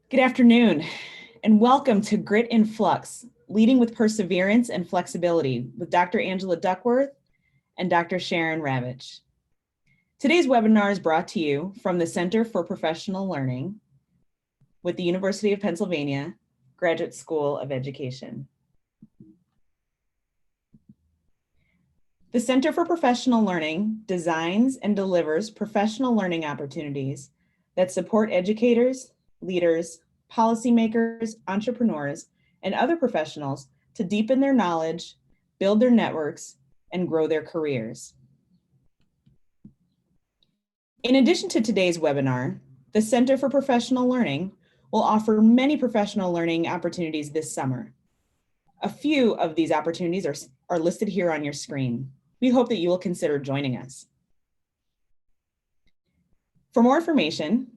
Good afternoon, and welcome to Grit in Flux, Leading with Perseverance and Flexibility with Dr. Angela Duckworth and Dr. Sharon Ravitch. Today's webinar is brought to you from the Center for Professional Learning with the University of Pennsylvania Graduate School of Education. The Center for Professional Learning designs and delivers professional learning opportunities that support educators, leaders, policymakers, entrepreneurs, and other professionals to deepen their knowledge, build their networks, and grow their careers. In addition to today's webinar, the Center for Professional Learning will offer many professional learning opportunities this summer. A few of these opportunities are listed here on your screen. We hope that you will consider joining us. For more information,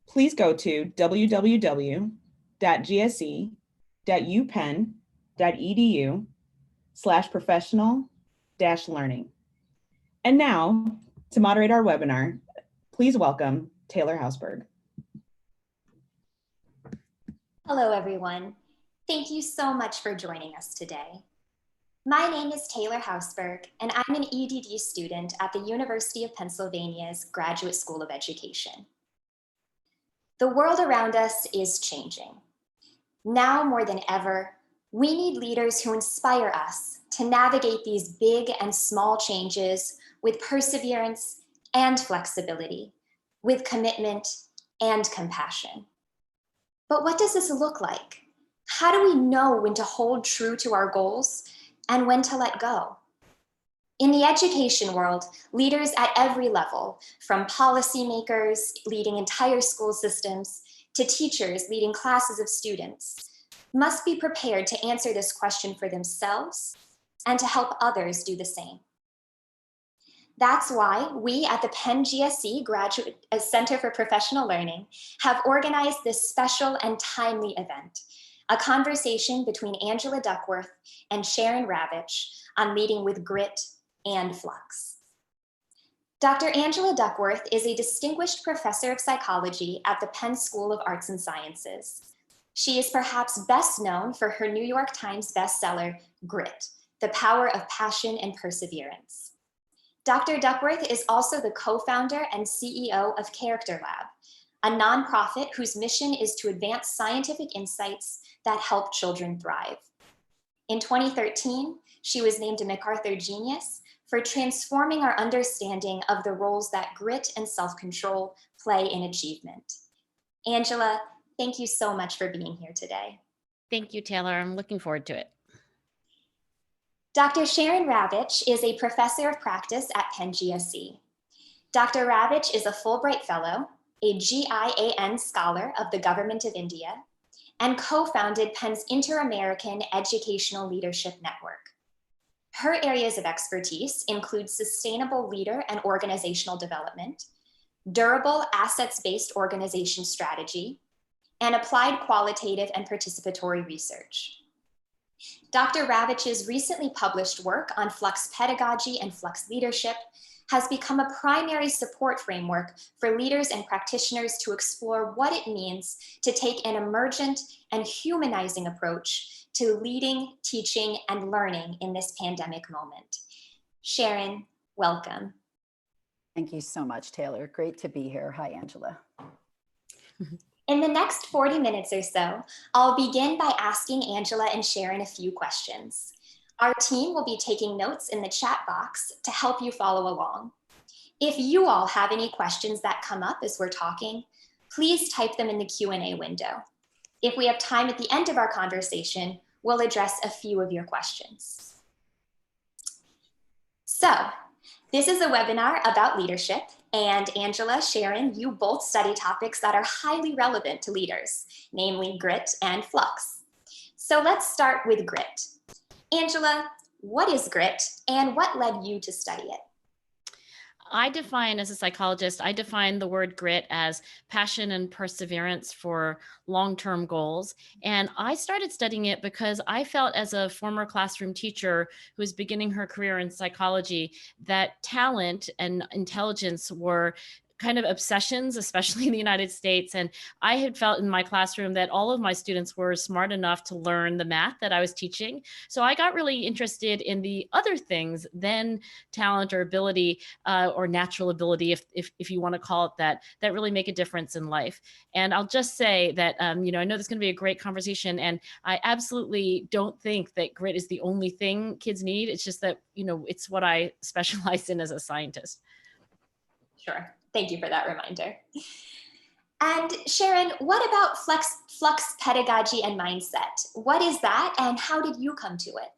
please go to www.gse.upenn.edu/professional-learning. And now, to moderate our webinar, please welcome Taylor Hausberg. Hello, everyone. Thank you so much for joining us today. My name is Taylor Hausberg, and I'm an EDD student at the University of Pennsylvania's Graduate School of Education. The world around us is changing. Now more than ever, we need leaders who inspire us to navigate these big and small changes with perseverance and flexibility, with commitment and compassion. But what does this look like? How do we know when to hold true to our goals and when to let go? In the education world, leaders at every level, from policymakers leading entire school systems to teachers leading classes of students, must be prepared to answer this question for themselves and to help others do the same. That's why we at the Penn GSE Graduate Center for Professional Learning have organized this special and timely event, a conversation between Angela Duckworth and Sharon Ravitch on leading with grit and flux. Dr. Angela Duckworth is a distinguished professor of psychology at the Penn School of Arts and Sciences. She is perhaps best known for her New York Times bestseller, Grit, The Power of Passion and Perseverance. Dr. Duckworth is also the co-founder and CEO of Character Lab, a nonprofit whose mission is to advance scientific insights that help children thrive. In 2013, she was named a MacArthur Genius for transforming our understanding of the roles that grit and self-control play in achievement. Angela, thank you so much for being here today. Thank you, Taylor. I'm looking forward to it. Dr. Sharon Ravitch is a professor of practice at Penn GSE. Dr. Ravitch is a Fulbright Fellow, a GIAN Scholar of the Government of India, and co-founded Penn's Inter-American Educational Leadership Network. Her areas of expertise include sustainable leader and organizational development, durable assets-based organization strategy, and applied qualitative and participatory research. Dr. Ravitch's recently published work on flux pedagogy and flux leadership has become a primary support framework for leaders and practitioners to explore what it means to take an emergent and humanizing approach to leading, teaching, and learning in this pandemic moment. Sharon, welcome. Thank you so much, Taylor. Great to be here. Hi, Angela. In the next 40 minutes or so, I'll begin by asking Angela and Sharon a few questions. Our team will be taking notes in the chat box to help you follow along. If you all have any questions that come up as we're talking, please type them in the Q&A window. If we have time at the end of our conversation, we'll address a few of your questions. So, this is a webinar about leadership, and Angela, Sharon, you both study topics that are highly relevant to leaders, namely grit and flux. So let's start with grit. Angela, what is grit and what led you to study it? As a psychologist, I define the word grit as passion and perseverance for long-term goals. And I started studying it because I felt, as a former classroom teacher who was beginning her career in psychology, that talent and intelligence were kind of obsessions, especially in the United States. And I had felt in my classroom that all of my students were smart enough to learn the math that I was teaching. So I got really interested in the other things than talent or ability, or natural ability, if you want to call it that, that really make a difference in life. And I'll just say that, I know this is going to be a great conversation, and I absolutely don't think that grit is the only thing kids need. It's just that, it's what I specialize in as a scientist. Sure. Thank you for that reminder. And Sharon, what about Flux pedagogy and mindset? What is that, and how did you come to it?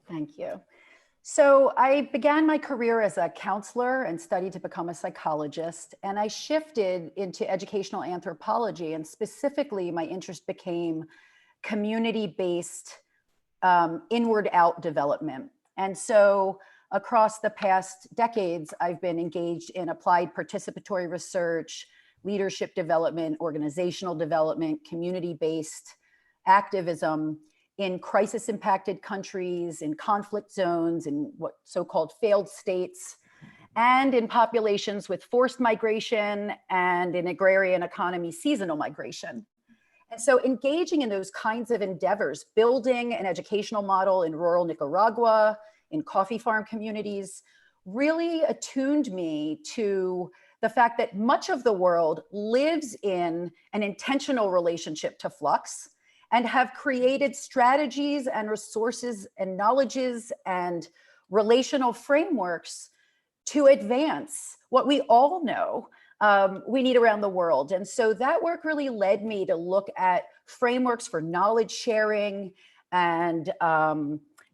Thank you. So I began my career as a counselor and studied to become a psychologist. And I shifted into educational anthropology, and specifically my interest became community-based inward out development. And so across the past decades, I've been engaged in applied participatory research, leadership development, organizational development, community-based activism in crisis impacted countries, in conflict zones, in what so-called failed states, and in populations with forced migration and in agrarian economy seasonal migration. And so engaging in those kinds of endeavors, building an educational model in rural Nicaragua, in coffee farm communities, really attuned me to the fact that much of the world lives in an intentional relationship to flux and have created strategies and resources and knowledges and relational frameworks to advance what we all know we need around the world. And so that work really led me to look at frameworks for knowledge sharing and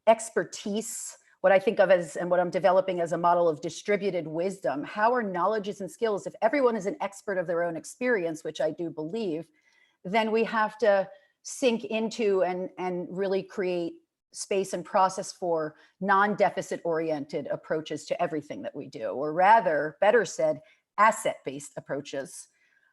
expertise, what I think of as, and what I'm developing as a model of distributed wisdom. How are knowledges and skills, if everyone is an expert of their own experience, which I do believe, then we have to sink into and really create space and process for non-deficit oriented approaches to everything that we do, or rather, better said, asset-based approaches.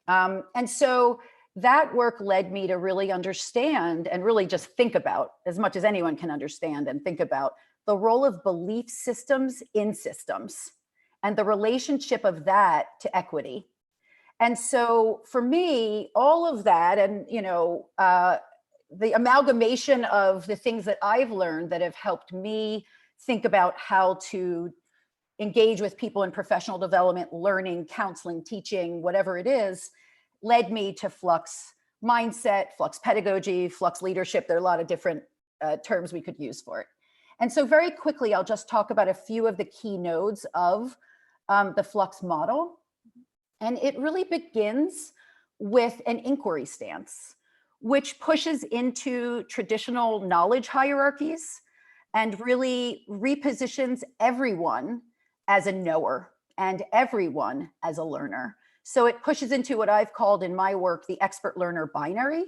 And so that work led me to really understand and really just think about, as much as anyone can understand and think about, the role of belief systems in systems and the relationship of that to equity. And so for me, all of that, and the amalgamation of the things that I've learned that have helped me think about how to engage with people in professional development, learning, counseling, teaching, whatever it is, led me to Flux mindset, Flux pedagogy, Flux leadership. There are a lot of different terms we could use for it. And so very quickly, I'll just talk about a few of the key nodes of the Flux model. And it really begins with an inquiry stance, which pushes into traditional knowledge hierarchies and really repositions everyone as a knower and everyone as a learner. So it pushes into what I've called in my work, the expert learner binary.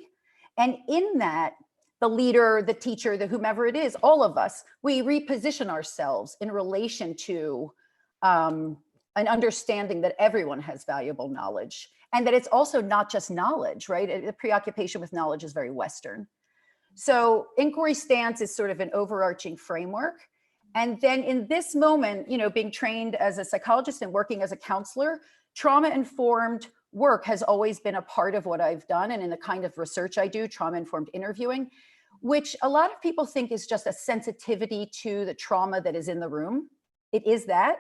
And in that, the leader, the teacher, the whomever it is, all of us, we reposition ourselves in relation to an understanding that everyone has valuable knowledge, and that it's also not just knowledge, right? The preoccupation with knowledge is very Western. So inquiry stance is sort of an overarching framework. And then in this moment, being trained as a psychologist and working as a counselor, trauma-informed work has always been a part of what I've done. And in the kind of research I do, trauma-informed interviewing, which a lot of people think is just a sensitivity to the trauma that is in the room. It is that.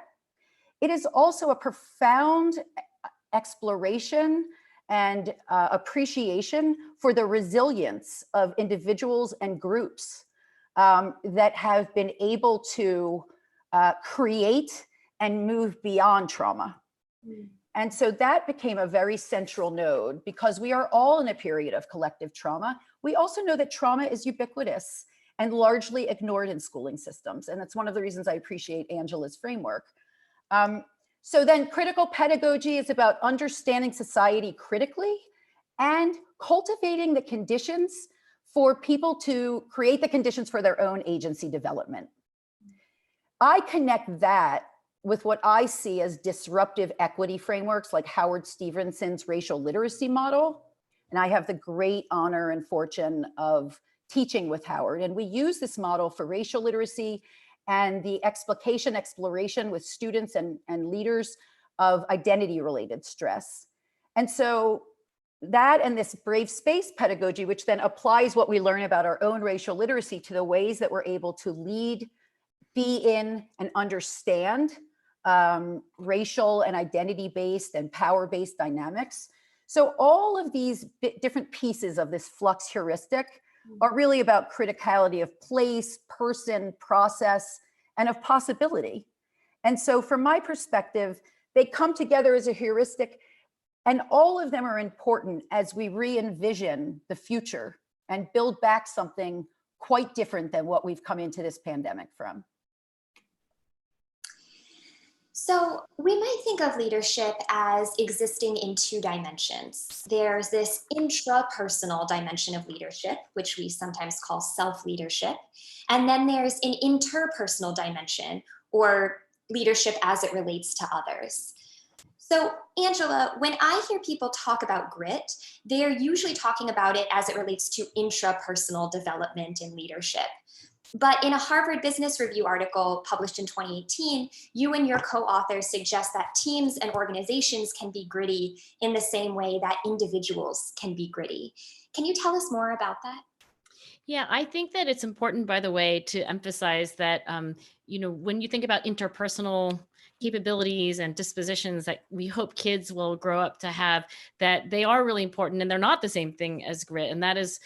It is also a profound exploration and appreciation for the resilience of individuals and groups that have been able to create and move beyond trauma. And so that became a very central node because we are all in a period of collective trauma. We also know that trauma is ubiquitous and largely ignored in schooling systems. And that's one of the reasons I appreciate Angela's framework. So then critical pedagogy is about understanding society critically and cultivating the conditions for people to create the conditions for their own agency development. I connect that with what I see as disruptive equity frameworks like Howard Stevenson's racial literacy model. And I have the great honor and fortune of teaching with Howard. And we use this model for racial literacy and the exploration with students and leaders of identity-related stress. And so that and this brave space pedagogy, which then applies what we learn about our own racial literacy to the ways that we're able to lead, be in, and understand racial and identity-based and power-based dynamics. So all of these different pieces of this Flux heuristic are really about criticality of place, person, process, and of possibility. And so from my perspective, they come together as a heuristic, and all of them are important as we re-envision the future and build back something quite different than what we've come into this pandemic from. So we might think of leadership as existing in two dimensions. There's this intrapersonal dimension of leadership, which we sometimes call self-leadership. And then there's an interpersonal dimension, or leadership as it relates to others. So Angela, when I hear people talk about grit, they're usually talking about it as it relates to intrapersonal development and leadership. But in a Harvard Business Review article published in 2018, you and your co-authors suggest that teams and organizations can be gritty in the same way that individuals can be gritty. Can you tell us more about that? Yeah, I think that it's important, by the way, to emphasize that, when you think about interpersonal capabilities and dispositions that we hope kids will grow up to have, that they are really important, and they're not the same thing as grit. And that is,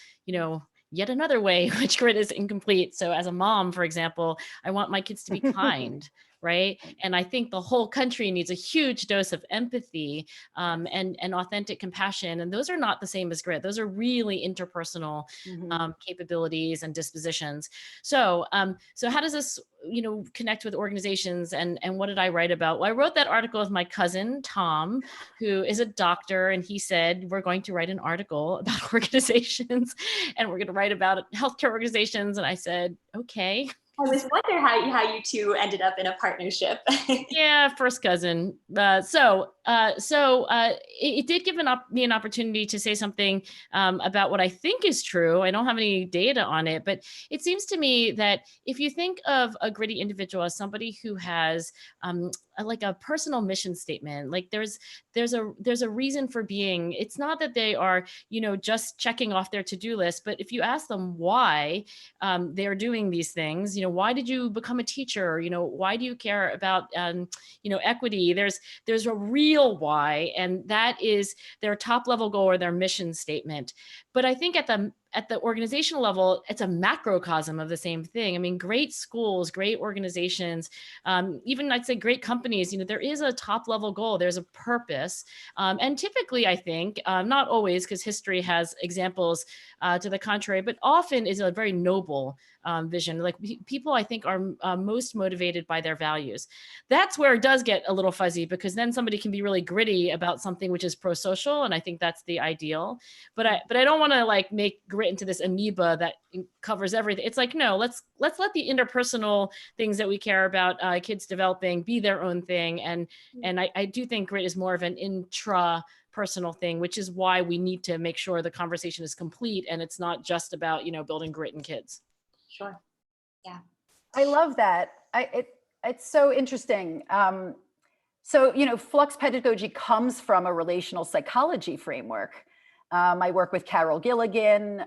yet another way in which grit is incomplete. So as a mom, for example, I want my kids to be kind, right? And I think the whole country needs a huge dose of empathy and authentic compassion. And those are not the same as grit. Those are really interpersonal capabilities and dispositions. So how does this, connect with organizations, and what did I write about? Well, I wrote that article with my cousin, Tom, who is a doctor, and he said, we're going to write an article about organizations, and we're going to write about healthcare organizations. And I said, okay. I was wondering how you two ended up in a partnership. Yeah, first cousin. It did give me an opportunity to say something about what I think is true. I don't have any data on it, but it seems to me that if you think of a gritty individual as somebody who has like a personal mission statement, like there's a reason for being. It's not that they are, just checking off their to-do list, but if you ask them why they're doing these things, why did you become a teacher? Why do you care about, equity? There's a real why, and that is their top level goal or their mission statement. But I think at the organizational level, it's a macrocosm of the same thing. I mean, great schools, great organizations, even I'd say great companies, there is a top level goal. There's a purpose. And typically, I think, not always, because history has examples to the contrary, but often is a very noble vision. Like people, I think, are most motivated by their values. That's where it does get a little fuzzy, because then somebody can be really gritty about something which is pro-social, and I think that's the ideal. But I don't want to like make grit into this amoeba that covers everything. It's like, no, let's let the interpersonal things that we care about, kids developing, be their own thing. And I do think grit is more of an intra-personal thing, which is why we need to make sure the conversation is complete and it's not just about, building grit in kids. Sure. Yeah. I love that. It's so interesting. Flux pedagogy comes from a relational psychology framework. I work with Carol Gilligan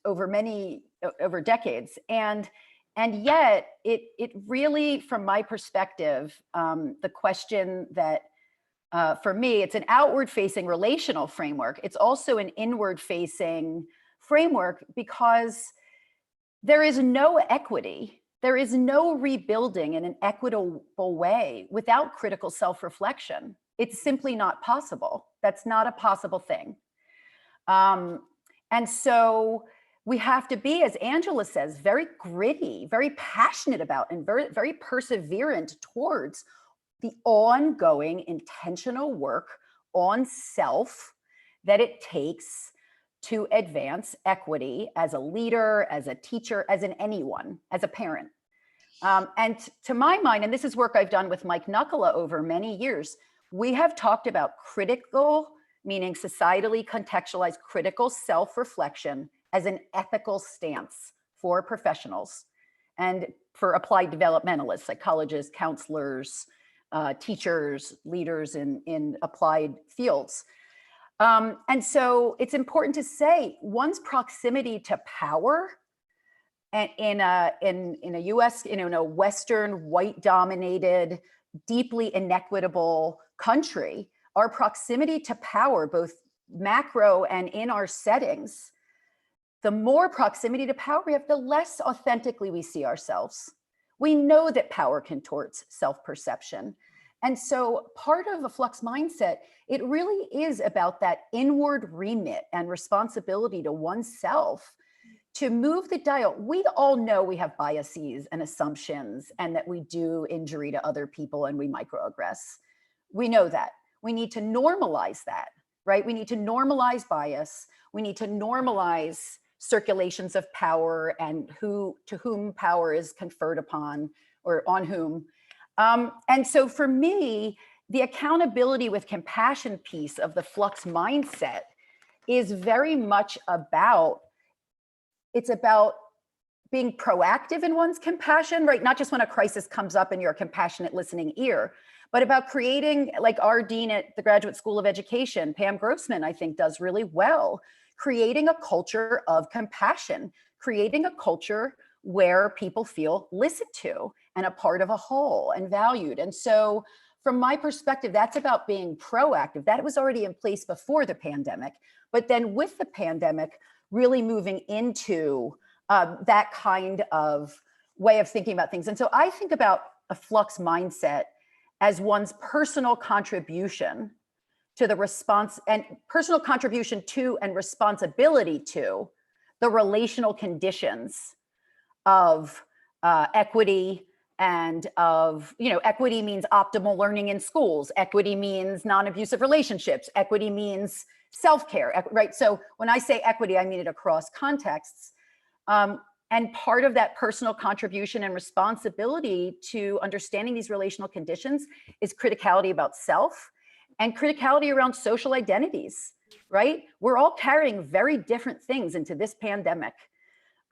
over decades, and yet it really, from my perspective, the question that for me, it's an outward-facing relational framework. It's also an inward-facing framework, because there is no equity. There is no rebuilding in an equitable way without critical self-reflection. It's simply not possible. That's not a possible thing. And so we have to be, as Angela says, very gritty, very passionate about, and very, very perseverant towards the ongoing intentional work on self that it takes to advance equity as a leader, as a teacher, as in anyone, as a parent. And to my mind, and this is work I've done with Mike Nuccola over many years, we have talked about critical, meaning societally contextualized critical self-reflection as an ethical stance for professionals and for applied developmentalists, psychologists, counselors, teachers, leaders in applied fields. And so it's important to say one's proximity to power and in a US, in a Western, white dominated, deeply inequitable country, our proximity to power, both macro and in our settings, the more proximity to power we have, the less authentically we see ourselves. We know that power contorts self-perception. And so part of a Flux mindset, it really is about that inward remit and responsibility to oneself to move the dial. We all know we have biases and assumptions and that we do injury to other people and we microaggress. We know that. We need to normalize that, right? We need to normalize bias. We need to normalize circulations of power and to whom power is conferred upon or on whom. And so for me, the accountability with compassion piece of the Flux mindset is very much about, it's about being proactive in one's compassion, right? Not just when a crisis comes up and you're a compassionate listening ear, but about creating, like our dean at the Graduate School of Education, Pam Grossman, I think does really well, creating a culture of compassion, creating a culture where people feel listened to and a part of a whole and valued. And so from my perspective, that's about being proactive. That was already in place before the pandemic, but then with the pandemic, really moving into that kind of way of thinking about things. And so I think about a Flux mindset as one's personal contribution to the response and personal contribution to and responsibility to the relational conditions of equity and of, equity means optimal learning in schools. Equity means non-abusive relationships. Equity means self-care, right? So when I say equity, I mean it across contexts. And part of that personal contribution and responsibility to understanding these relational conditions is criticality about self and criticality around social identities, right? We're all carrying very different things into this pandemic.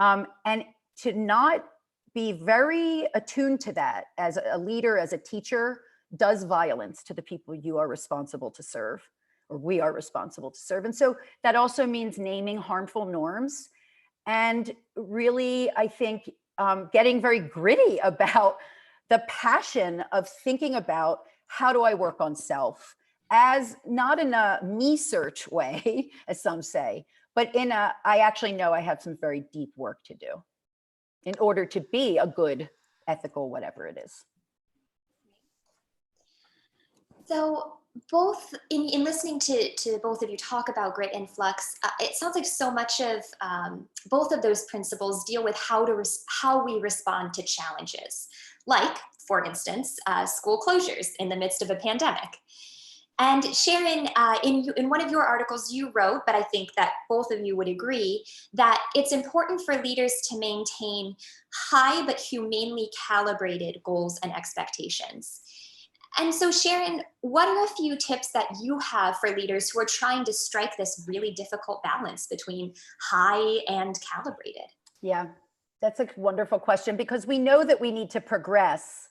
And to not be very attuned to that as a leader, as a teacher, does violence to the people you are responsible to serve, or we are responsible to serve. And so that also means naming harmful norms. And really, I think getting very gritty about the passion of thinking about how do I work on self, as not in a me search way, as some say, but in a, I actually know I have some very deep work to do in order to be a good, ethical, whatever it is. So both in listening to both of you talk about grit and flux, it sounds like so much of both of those principles deal with how we respond to challenges, like, for instance, school closures in the midst of a pandemic. And Sharon, in one of your articles you wrote, but I think that both of you would agree, that it's important for leaders to maintain high but humanely calibrated goals and expectations. And so Sharon, what are a few tips that you have for leaders who are trying to strike this really difficult balance between high and calibrated? Yeah, that's a wonderful question, because we know that we need to progress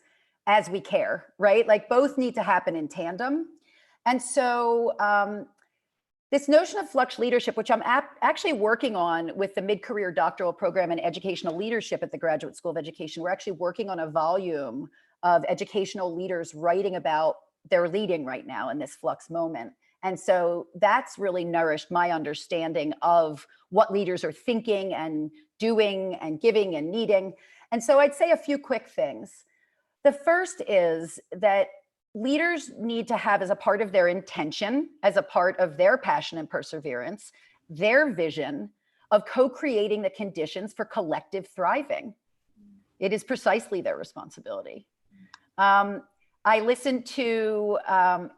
as we care, right? Like both need to happen in tandem. And so this notion of Flux leadership, which I'm actually working on with the mid-career doctoral program in educational leadership at the Graduate School of Education, we're actually working on a volume of educational leaders writing about their leading right now in this Flux moment. And so that's really nourished my understanding of what leaders are thinking and doing and giving and needing. And so I'd say a few quick things. The first is that leaders need to have, as a part of their intention, as a part of their passion and perseverance, their vision of co-creating the conditions for collective thriving. It is precisely their responsibility. I listened to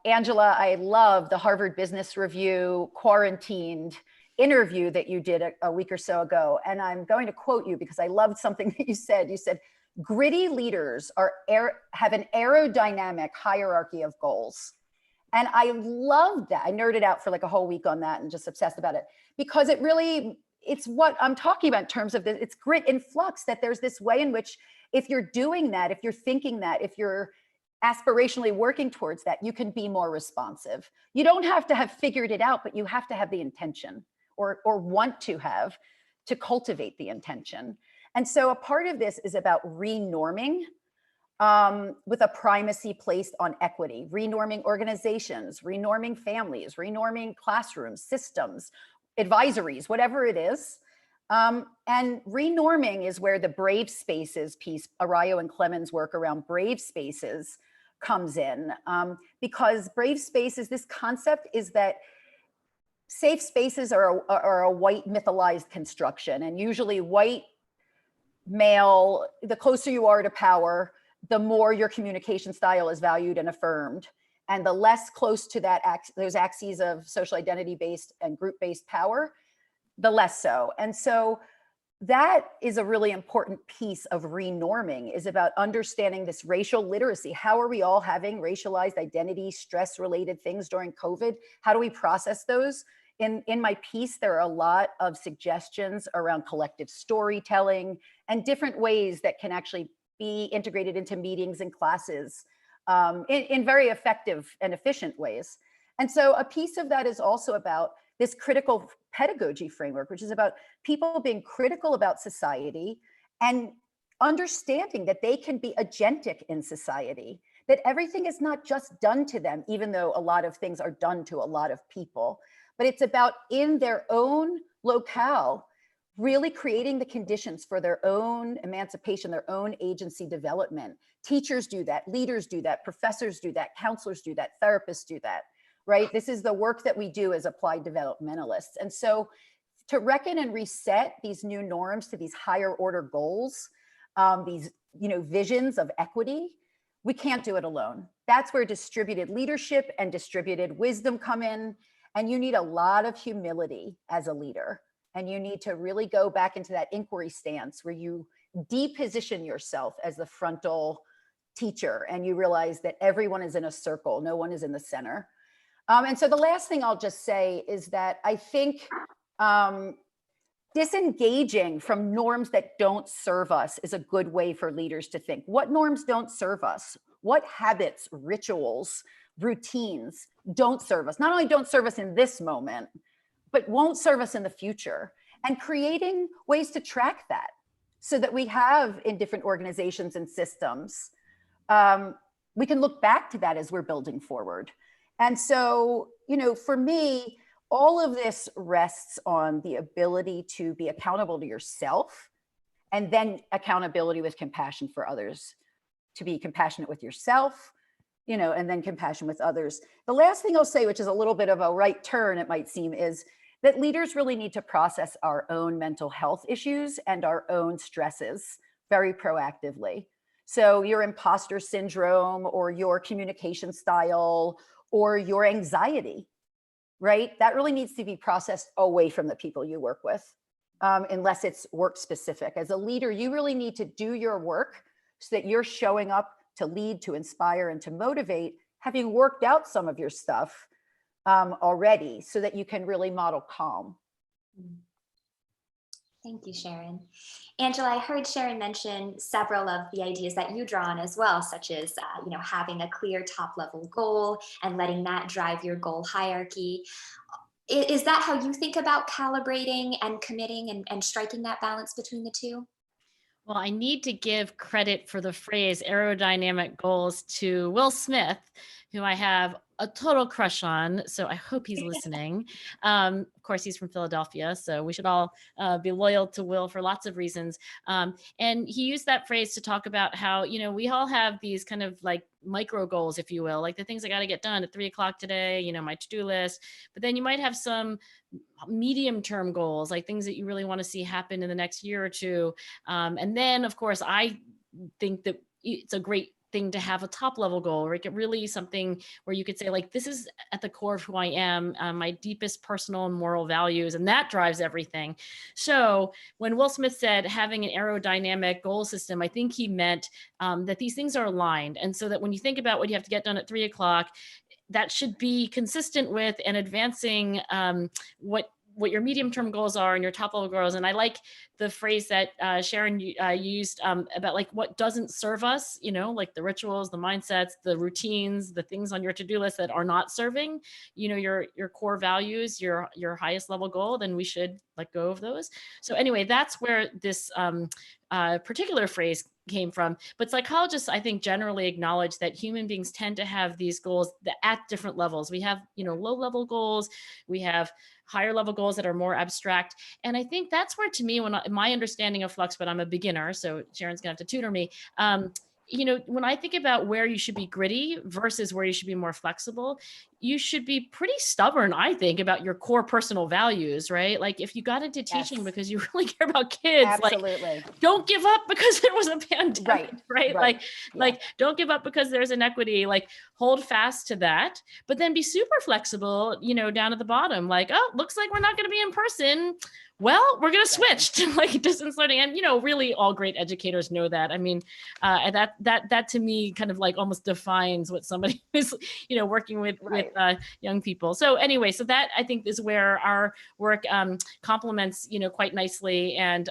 Angela, I love the Harvard Business Review quarantined interview that you did a week or so ago. And I'm going to quote you because I loved something that you said. You said, gritty leaders have an aerodynamic hierarchy of goals. And I loved that. I nerded out for like a whole week on that and just obsessed about it, because it's what I'm talking about in terms of it's grit and flux, that there's this way in which if you're doing that, if you're thinking that, if you're aspirationally working towards that, you can be more responsive. You don't have to have figured it out, but you have to have the intention, or want to have, to cultivate the intention. And so a part of this is about renorming, with a primacy placed on equity, renorming organizations, renorming families, renorming classrooms, systems, advisories, whatever it is. And renorming is where the brave spaces piece, Arayo and Clemens' work around brave spaces, comes in. Because brave spaces, this concept is that safe spaces are a white mythologized construction, and usually white male, the closer you are to power, the more your communication style is valued and affirmed. And the less close to that those axes of social identity-based and group-based power, the less so. And so that is a really important piece of renorming, is about understanding this racial literacy. How are we all having racialized identity, stress-related things during COVID? How do we process those? In my piece, there are a lot of suggestions around collective storytelling and different ways that can actually be integrated into meetings and classes in very effective and efficient ways. And so a piece of that is also about this critical pedagogy framework, which is about people being critical about society and understanding that they can be agentic in society, that everything is not just done to them, even though a lot of things are done to a lot of people, but it's about in their own locale, really creating the conditions for their own emancipation, their own agency development. Teachers do that, leaders do that, professors do that, counselors do that, therapists do that, right? This is the work that we do as applied developmentalists. And so to reckon and reset these new norms to these higher order goals, these visions of equity, we can't do it alone. That's where distributed leadership and distributed wisdom come in. And you need a lot of humility as a leader. And you need to really go back into that inquiry stance where you deposition yourself as the frontal teacher and you realize that everyone is in a circle, no one is in the center. And so the last thing I'll just say is that I think disengaging from norms that don't serve us is a good way for leaders to think. What norms don't serve us? What habits, rituals, routines don't serve us? Not only don't serve us in this moment, but won't serve us in the future, and creating ways to track that so that we have in different organizations and systems, we can look back to that as we're building forward. And so, for me, all of this rests on the ability to be accountable to yourself, and then accountability with compassion for others, to be compassionate with yourself, and then compassion with others. The last thing I'll say, which is a little bit of a right turn, it might seem, is that leaders really need to process our own mental health issues and our own stresses very proactively. So your imposter syndrome or your communication style or your anxiety, right? That really needs to be processed away from the people you work with, unless it's work specific. As a leader, you really need to do your work so that you're showing up to lead, to inspire, and to motivate, having worked out some of your stuff already, so that you can really model calm. Thank you, Sharon. Angela, I heard Sharon mention several of the ideas that you draw on as well, such as having a clear top-level goal and letting that drive your goal hierarchy. Is that how you think about calibrating and committing and striking that balance between the two? Well, I need to give credit for the phrase aerodynamic goals to Will Smith, who I have a total crush on. So I hope he's listening. Of course, he's from Philadelphia, so we should all be loyal to Will for lots of reasons. And he used that phrase to talk about how, we all have these kind of like micro goals, if you will, like the things I got to get done at 3 o'clock today, my to-do list. But then you might have some medium term goals, like things that you really want to see happen in the next year or two. And then, of course, I think that it's a great thing to have a top level goal, or get really something where you could say, like, this is at the core of who I am, my deepest personal and moral values, and that drives everything. So when Will Smith said having an aerodynamic goal system, I think he meant that these things are aligned. And so that when you think about what you have to get done at 3 o'clock, that should be consistent with and advancing what what your medium-term goals are and your top-level goals. And I like the phrase that Sharon used about like what doesn't serve us, you know, like the rituals, the mindsets, the routines, the things on your to-do list that are not serving, you know, your core values, your highest level goal, then we should let go of those. So anyway, that's where this particular phrase came from. But psychologists, I think, generally acknowledge that human beings tend to have these goals at different levels. We have, you know, low level goals, we have higher level goals that are more abstract. And I think that's where, to me, when my understanding of Flux, but I'm a beginner, so Sharon's gonna have to tutor me. You know, when I think about where you should be gritty versus where you should be more flexible, you should be pretty stubborn, I think, about your core personal values, right? Like if you got into teaching Yes. because you really care about kids, Absolutely. like don't give up because there was a pandemic, right? Right. Like don't give up because there's inequity, like hold fast to that, but then be super flexible, you know, down at the bottom, like, oh, looks like we're not going to be in person. Well, we're going to switch to like distance learning. And, you know, really all great educators know that. I mean, that to me kind of like almost defines what somebody is, you know, working with young people. So anyway, so that I think is where our work complements, you know, quite nicely. And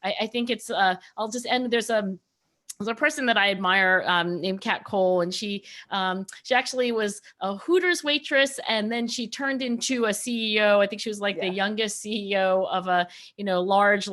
I think it's, I'll just end, there's a person that I admire named Kat Cole, and she actually was a Hooters waitress, and then she turned into a CEO. I think she was like the youngest CEO of a, you know, large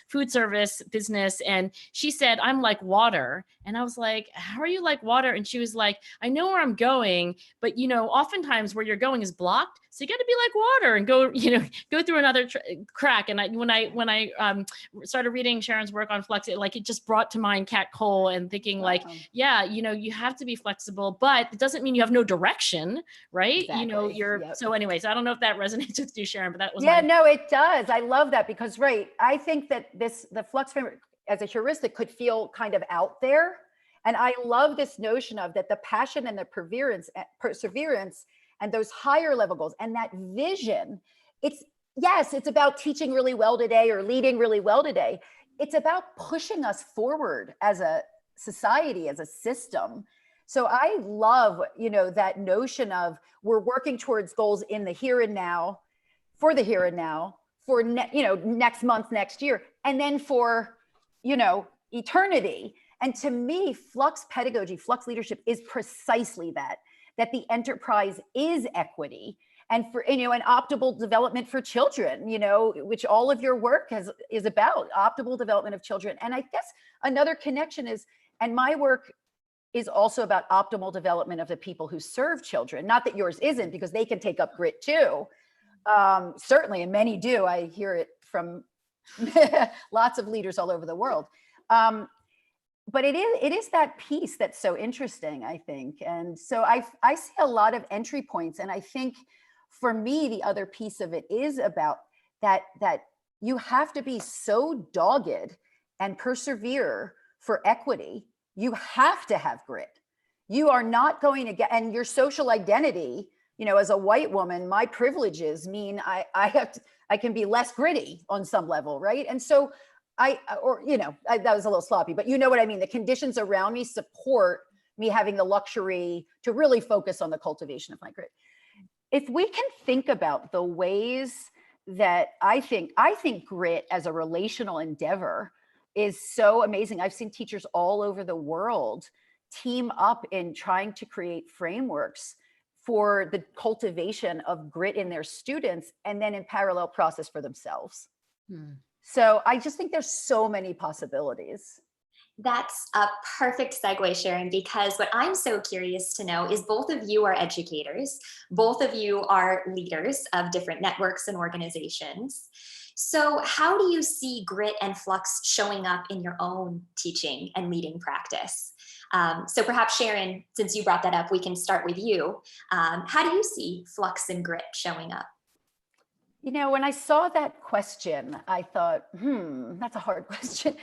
food service business. And she said, "I'm like water." And I was like, "How are you like water?" And she was like, "I know where I'm going, but you know, oftentimes where you're going is blocked, so you got to be like water and go, you know, go through another crack." And when I started reading Sharon's work on Flux, it just brought to mind Kat Cole, and thinking like, yeah, you know, you have to be flexible, but it doesn't mean you have no direction, right? Exactly. You know, so anyways, I don't know if that resonates with you, Sharon, but that was no, it does. I love that because, I think that the Flux framework as a heuristic could feel kind of out there. And I love this notion of that the passion and the perseverance and those higher level goals and that vision, it's about teaching really well today or leading really well today. It's about pushing us forward as a society, as a system. So I love, you know, that notion of we're working towards goals in the here and now, for the here and now, for next month, next year, and then for, you know, eternity. And to me, Flux pedagogy, Flux leadership is precisely that the enterprise is equity, and for, you know, an optimal development for children, you know, which all of your work is about, optimal development of children. And I guess another connection is, and my work is also about optimal development of the people who serve children. Not that yours isn't, because they can take up grit too. Certainly, and many do. I hear it from lots of leaders all over the world. But it is that piece that's so interesting, I think. And so I see a lot of entry points. And I think for me, the other piece of it is about that you have to be so dogged and persevere for equity. You have to have grit. You are not going to get, and your social identity, you know, as a white woman, my privileges mean I can be less gritty on some level, right? And so that was a little sloppy, but you know what I mean? The conditions around me support me having the luxury to really focus on the cultivation of my grit. If we can think about the ways that I think grit as a relational endeavor is so amazing. I've seen teachers all over the world team up in trying to create frameworks for the cultivation of grit in their students, and then in parallel process for themselves. So I just think there's so many possibilities. That's a perfect segue, Sharon, because what I'm so curious to know is both of you are educators, both of you are leaders of different networks and organizations. So how do you see grit and Flux showing up in your own teaching and leading practice? So perhaps Sharon, since you brought that up, we can start with you. How do you see Flux and grit showing up? You know, when I saw that question, I thought, that's a hard question,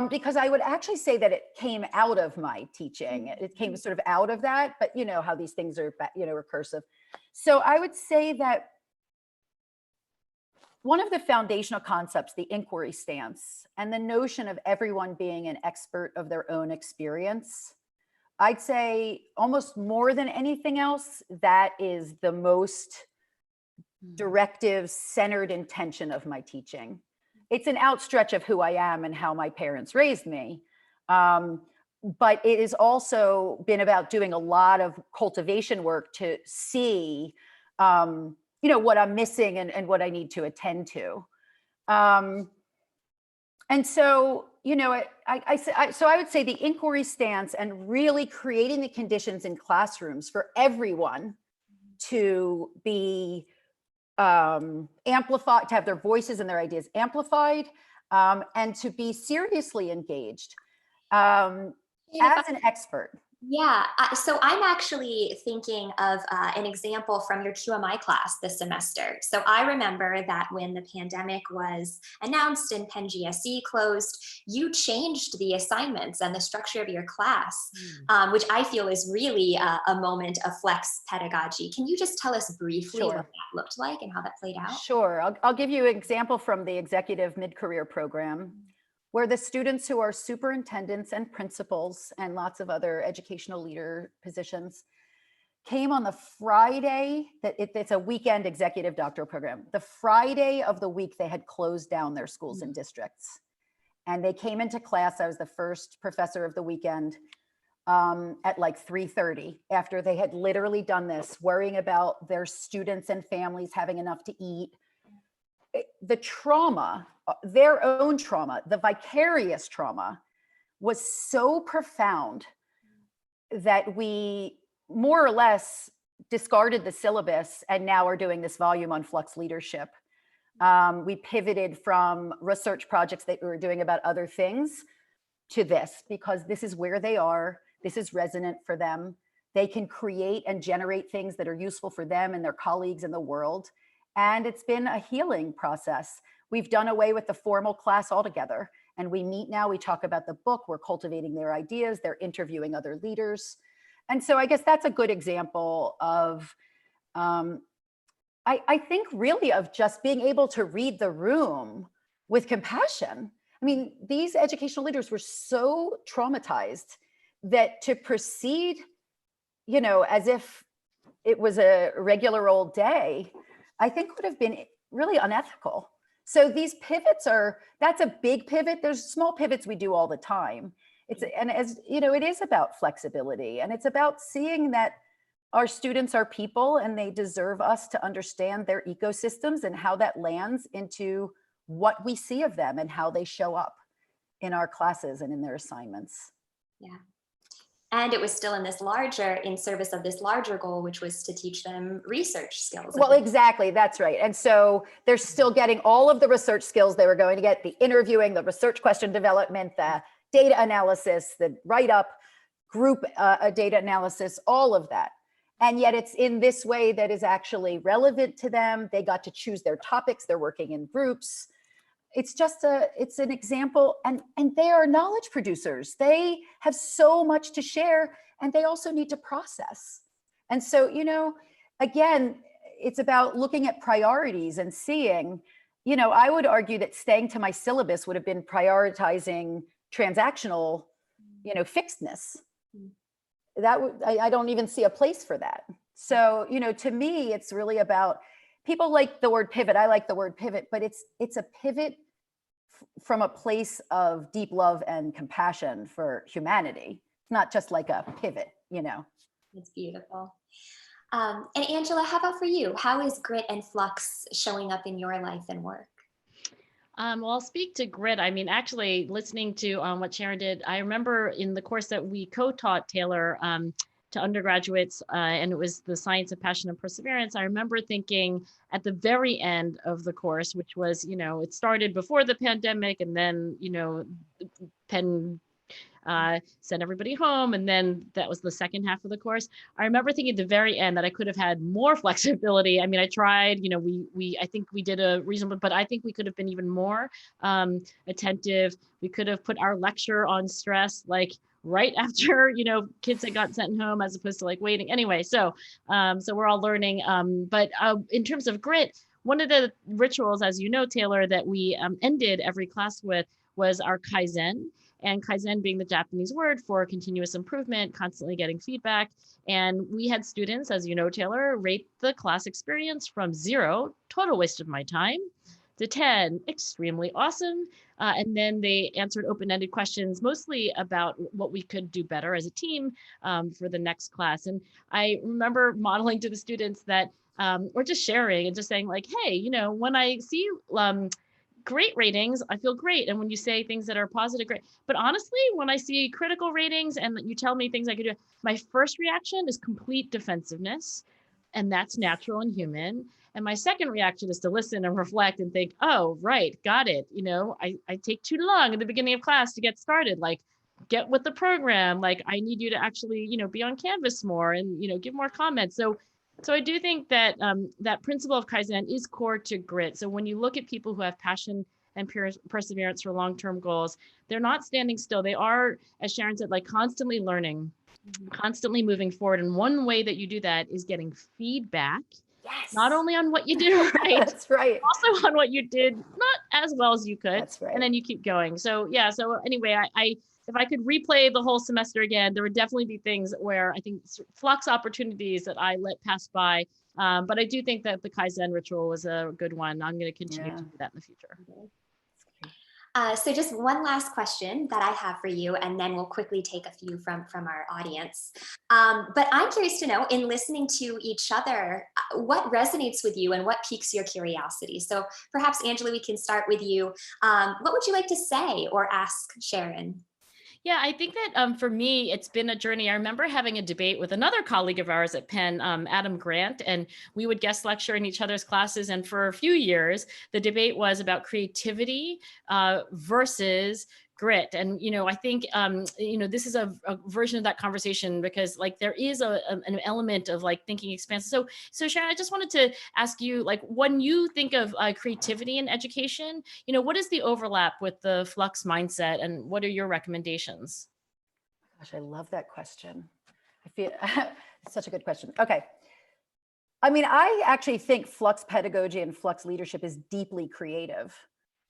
because I would actually say that it came out of my teaching. It came sort of out of that, but you know how these things are, you know, recursive. So I would say that one of the foundational concepts, the inquiry stance, and the notion of everyone being an expert of their own experience, I'd say almost more than anything else, that is the most directive-centered intention of my teaching. It's an outstretch of who I am and how my parents raised me. But it has also been about doing a lot of cultivation work to see, what I'm missing and what I need to attend to. And so, so I would say the inquiry stance and really creating the conditions in classrooms for everyone to be amplified, to have their voices and their ideas amplified, and to be seriously engaged as an expert. Yeah, so I'm actually thinking of an example from your QMI class this semester. So I remember that when the pandemic was announced and Penn GSE closed, you changed the assignments and the structure of your class, which I feel is really a moment of flex pedagogy. Can you just tell us briefly what that looked like and how that played out? Sure, I'll give you an example from the executive mid-career program, where the students who are superintendents and principals and lots of other educational leader positions came on the Friday, it's a weekend executive doctoral program. The Friday of the week, they had closed down their schools and districts. And they came into class, I was the first professor of the weekend, at like 3:30, after they had literally done this, worrying about their students and families having enough to eat. The trauma, their own trauma, the vicarious trauma was so profound that we more or less discarded the syllabus and now are doing this volume on Flux leadership. We pivoted from research projects that we were doing about other things to this, because this is where they are. This is resonant for them. They can create and generate things that are useful for them and their colleagues in the world. And it's been a healing process. We've done away with the formal class altogether. And we meet now, we talk about the book, we're cultivating their ideas, they're interviewing other leaders. And so I guess that's a good example of, I think really of just being able to read the room with compassion. I mean, these educational leaders were so traumatized that to proceed, as if it was a regular old day, I think would have been really unethical. So these pivots that's a big pivot. There's small pivots we do all the time. And as it is about flexibility, and it's about seeing that our students are people and they deserve us to understand their ecosystems and how that lands into what we see of them and how they show up in our classes and in their assignments. Yeah. And it was still in service of this larger goal, which was to teach them research skills. Well, exactly. That's right. And so they're still getting all of the research skills they were going to get, the interviewing, the research question development, the data analysis, the write-up, group data analysis, all of that. And yet it's in this way that is actually relevant to them. They got to choose their topics. They're working in groups. It's an example, and they are knowledge producers. They have so much to share, and they also need to process. And so, again, it's about looking at priorities and seeing, I would argue that staying to my syllabus would have been prioritizing transactional, fixedness. I don't even see a place for that. So, to me, it's really about, people like the word pivot. I like the word pivot, but it's a pivot from a place of deep love and compassion for humanity. It's not just like a pivot, It's beautiful. And Angela, how about for you? How is grit and flux showing up in your life and work? Well, I'll speak to grit. I mean, actually listening to what Sharon did, I remember in the course that we co-taught, Taylor, to undergraduates, and it was the science of passion and perseverance. I remember thinking at the very end of the course, which was, it started before the pandemic, and then, Penn sent everybody home, and then that was the second half of the course. I remember thinking at the very end that I could have had more flexibility. I mean, I tried, I think we did a reasonable, but I think we could have been even more attentive. We could have put our lecture on stress, like right after, kids had gotten sent home, as opposed to like waiting. Anyway, so we're all learning. But in terms of grit, one of the rituals, as you know, Taylor, that we ended every class with was our Kaizen. and Kaizen being the Japanese word for continuous improvement, constantly getting feedback. And we had students, as you know, Taylor, rate the class experience from 0, total waste of my time, to 10, extremely awesome. And then they answered open-ended questions, mostly about what we could do better as a team for the next class. And I remember modeling to the students that, or just sharing and just saying like, hey, you know, when I see great ratings, I feel great. And when you say things that are positive, great. But honestly, when I see critical ratings and you tell me things I could do, my first reaction is complete defensiveness. And that's natural and human. And my second reaction is to listen and reflect and think, oh, right, got it. You know, I take too long at the beginning of class to get started. Like, get with the program. Like, I need you to actually, you know, be on Canvas more and, you know, give more comments. So I do think that that principle of Kaizen is core to grit. So when you look at people who have passion and perseverance for long-term goals, they're not standing still. They are, as Sharon said, like constantly learning, constantly moving forward. And one way that you do that is getting feedback, not only on what you did right, That's right, also on what you did not as well as you could. That's right. And then you keep going. So yeah, so anyway, I if I could replay the whole semester again, there would definitely be things where I think flux opportunities that I let pass by. But I do think that the Kaizen ritual was a good one. I'm going to continue to do that in the future. So just one last question that I have for you, and then we'll quickly take a few from our audience. But I'm curious to know, in listening to each other, what resonates with you and what piques your curiosity? So perhaps, Angela, we can start with you. What would you like to say or ask Sharon? Yeah, I think that for me, it's been a journey. I remember having a debate with another colleague of ours at Penn, Adam Grant, and we would guest lecture in each other's classes. And for a few years, the debate was about creativity versus grit. And, you know, I think, you know, this is a version of that conversation because like there is an element of like thinking expansive. So Sharon, I just wanted to ask you, like, when you think of creativity in education, you know, what is the overlap with the Flux mindset and what are your recommendations? Gosh, I love that question. I feel it's such a good question. Okay. I mean, I actually think Flux pedagogy and Flux leadership is deeply creative.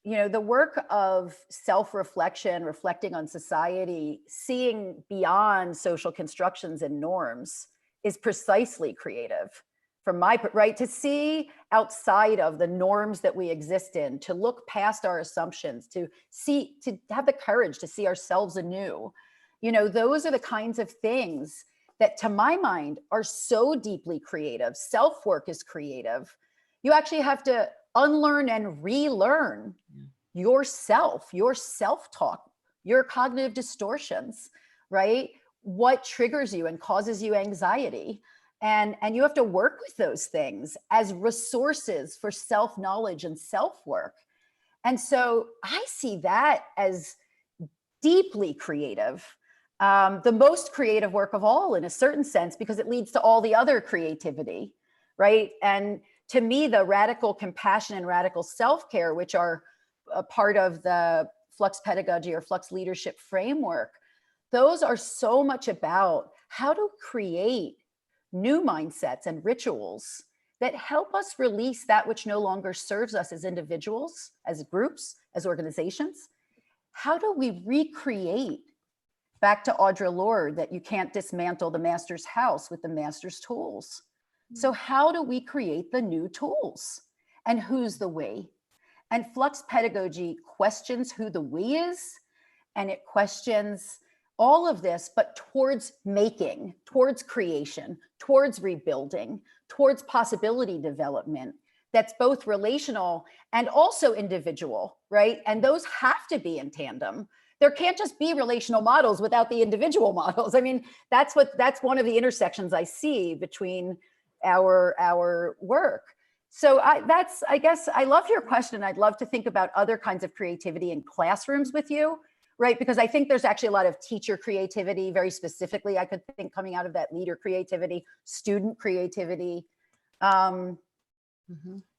You know, the work of self-reflection, reflecting on society, seeing beyond social constructions and norms is precisely creative. From my, right, to see outside of the norms that we exist in, to look past our assumptions, to see, to have the courage to see ourselves anew. You know, those are the kinds of things that to my mind are so deeply creative. Self-work is creative. You actually have to unlearn and relearn yourself, your self-talk, your cognitive distortions, right? What triggers you and causes you anxiety. And you have to work with those things as resources for self-knowledge and self-work. And so I see that as deeply creative, the most creative work of all in a certain sense, because it leads to all the other creativity, right? And to me, the radical compassion and radical self-care, which are a part of the Flux pedagogy or Flux leadership framework, those are so much about how to create new mindsets and rituals that help us release that which no longer serves us as individuals, as groups, as organizations. How do we recreate, back to Audre Lorde, that you can't dismantle the master's house with the master's tools? So how do we create the new tools? And who's the we? And Flux pedagogy questions who the we is, and it questions all of this, but towards making, towards creation, towards rebuilding, towards possibility development that's both relational and also individual, right? And those have to be in tandem. There can't just be relational models without the individual models. I mean, that's one of the intersections I see between our work. So I guess I love your question. I'd love to think about other kinds of creativity in classrooms with you, right? Because I think there's actually a lot of teacher creativity, very specifically, I could think coming out of that, leader creativity, student creativity. And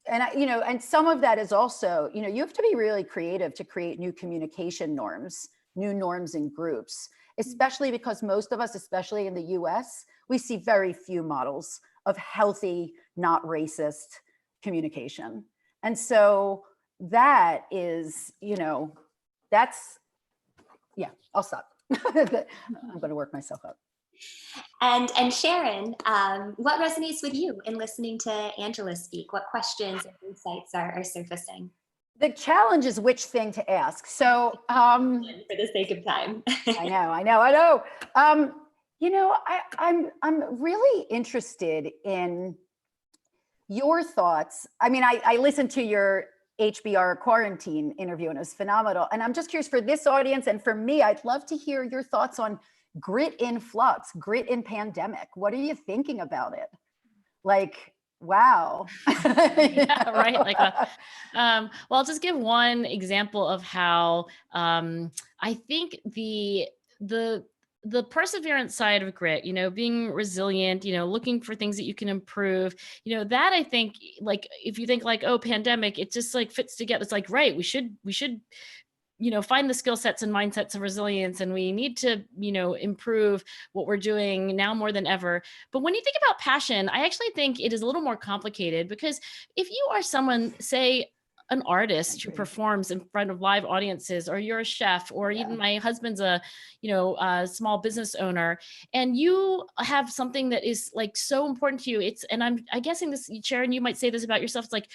and some of that is also, you have to be really creative to create new communication norms, new norms in groups, especially because most of us, especially in the US, we see very few models of healthy, not racist communication. And so that is, Yeah, I'll stop. I'm going to work myself up. And Sharon, what resonates with you in listening to Angela speak? What questions and insights are surfacing? The challenge is which thing to ask. So For the sake of time. I know. I'm really interested in your thoughts. I mean, I listened to your HBR quarantine interview and it was phenomenal. And I'm just curious for this audience and for me, I'd love to hear your thoughts on grit in flux, grit in pandemic. What are you thinking about it? Like, wow. Yeah, right. Like, well, I'll just give one example of how I think the perseverance side of grit, being resilient, looking for things that you can improve, that I think, like, if you think like, oh, pandemic, it just like fits together. It's like, right, we should find the skill sets and mindsets of resilience, and we need to, improve what we're doing now more than ever. But when you think about passion, I actually think it is a little more complicated, because if you are someone, say, an artist who performs in front of live audiences, or you're a chef, or even my husband's a small business owner, and you have something that is like so important to you, and I guessing this, Sharon, you might say this about yourself, it's like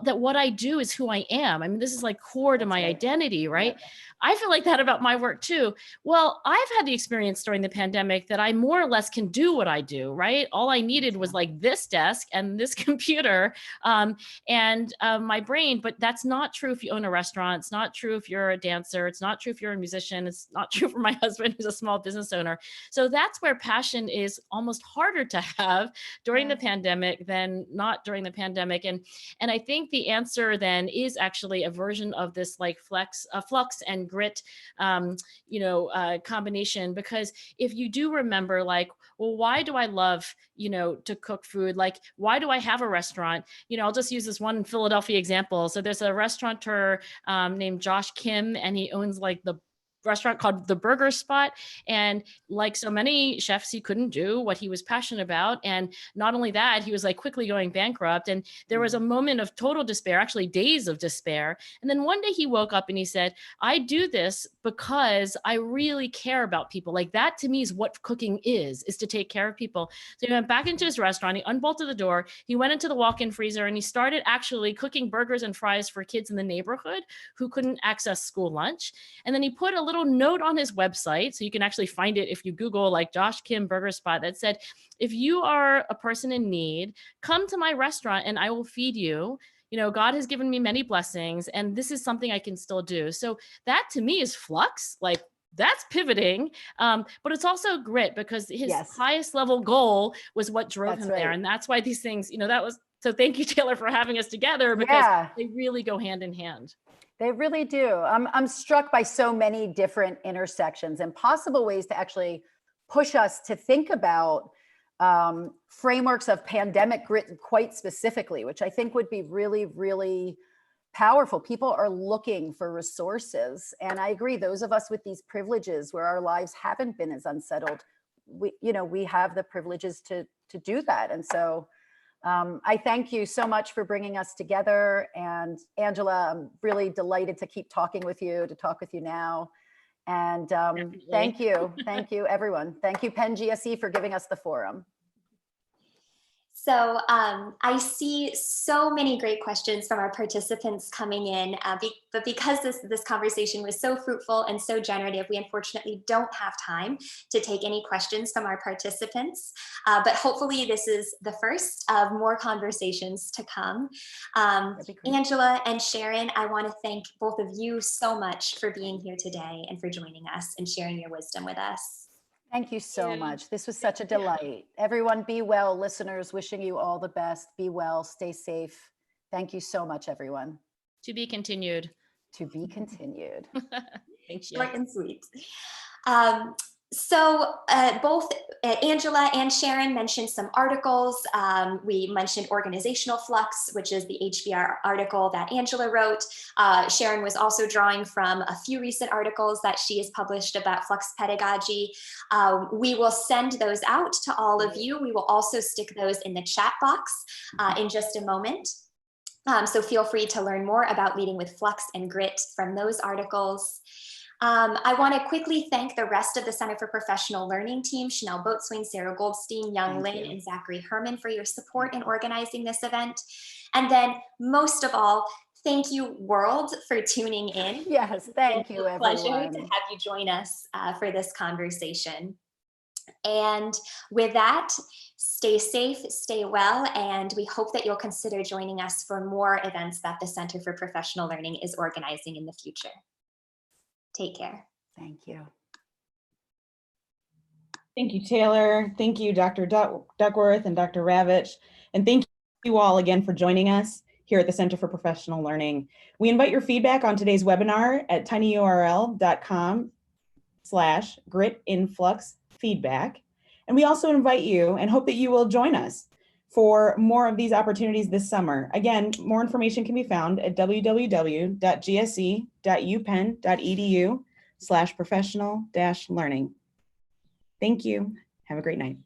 that what I do is who I am. I mean, this is like core to my identity, right? Yeah. I feel like that about my work too. Well, I've had the experience during the pandemic that I more or less can do what I do, right? All I needed was like this desk and this computer, and my brain. But that's not true if you own a restaurant. It's not true if you're a dancer. It's not true if you're a musician. It's not true for my husband, who's a small business owner. So that's where passion is almost harder to have during the pandemic than not during the pandemic. And I think the answer then is actually a version of this like flux and grit, combination. Because if you do remember, like, well, why do I love, to cook food? Like, why do I have a restaurant? I'll just use this one Philadelphia example. So there's a restaurateur named Josh Kim, and he owns like the restaurant called The Burger Spot. And like so many chefs, he couldn't do what he was passionate about. And not only that, he was like quickly going bankrupt. And there was a moment of total despair, actually days of despair. And then one day he woke up and he said, I do this because I really care about people. Like, that to me is what cooking is to take care of people. So he went back into his restaurant, he unbolted the door, he went into the walk-in freezer, and he started actually cooking burgers and fries for kids in the neighborhood who couldn't access school lunch. And then he put a little note on his website, so you can actually find it if you Google like Josh Kim Burger Spot, that said, if you are a person in need, come to my restaurant and I will feed you. God has given me many blessings, and this is something I can still do. So that to me is flux. Like, that's pivoting, but it's also grit, because his highest level goal was what drove him there. And that's why these things, so thank you, Taylor, for having us together, because they really go hand in hand. They really do. I'm struck by so many different intersections and possible ways to actually push us to think about frameworks of pandemic grit quite specifically, which I think would be really, really powerful. People are looking for resources. And I agree, those of us with these privileges where our lives haven't been as unsettled, we have the privileges to do that. And so I thank you so much for bringing us together. And Angela, I'm really delighted to keep talking with you, to talk with you now. And thank you, everyone. Thank you, Penn GSE, for giving us the forum. So I see so many great questions from our participants coming in, but because this conversation was so fruitful and so generative, we unfortunately don't have time to take any questions from our participants, but hopefully this is the first of more conversations to come. Angela and Sharon, I want to thank both of you so much for being here today and for joining us and sharing your wisdom with us. Thank you so much. This was such a delight. Everyone be well. Listeners, wishing you all the best. Be well, stay safe. Thank you so much, everyone. To be continued. To be continued. Thank you. Short and sweet. So both Angela and Sharon mentioned some articles. We mentioned Organizational Flux, which is the HBR article that Angela wrote. Sharon was also drawing from a few recent articles that she has published about flux pedagogy. We will send those out to all of you. We will also stick those in the chat box in just a moment. So feel free to learn more about leading with flux and grit from those articles. I want to quickly thank the rest of the Center for Professional Learning team, Chanel Boatswain, Sarah Goldstein, Young Lin, and Zachary Herman for your support in organizing this event. And then most of all, thank you, world, for tuning in. Yes, thank you, everyone. It's a pleasure everyone. to have you join us for this conversation. And with that, stay safe, stay well, and we hope that you'll consider joining us for more events that the Center for Professional Learning is organizing in the future. Take care. Thank you. Thank you, Taylor. Thank you, Dr. Duckworth and Dr. Ravitch. And thank you all again for joining us here at the Center for Professional Learning. We invite your feedback on today's webinar at tinyurl.com/gritinfluxfeedback. And we also invite you and hope that you will join us for more of these opportunities this summer. Again, more information can be found at www.gse.upenn.edu/professional-learning. Thank you. Have a great night.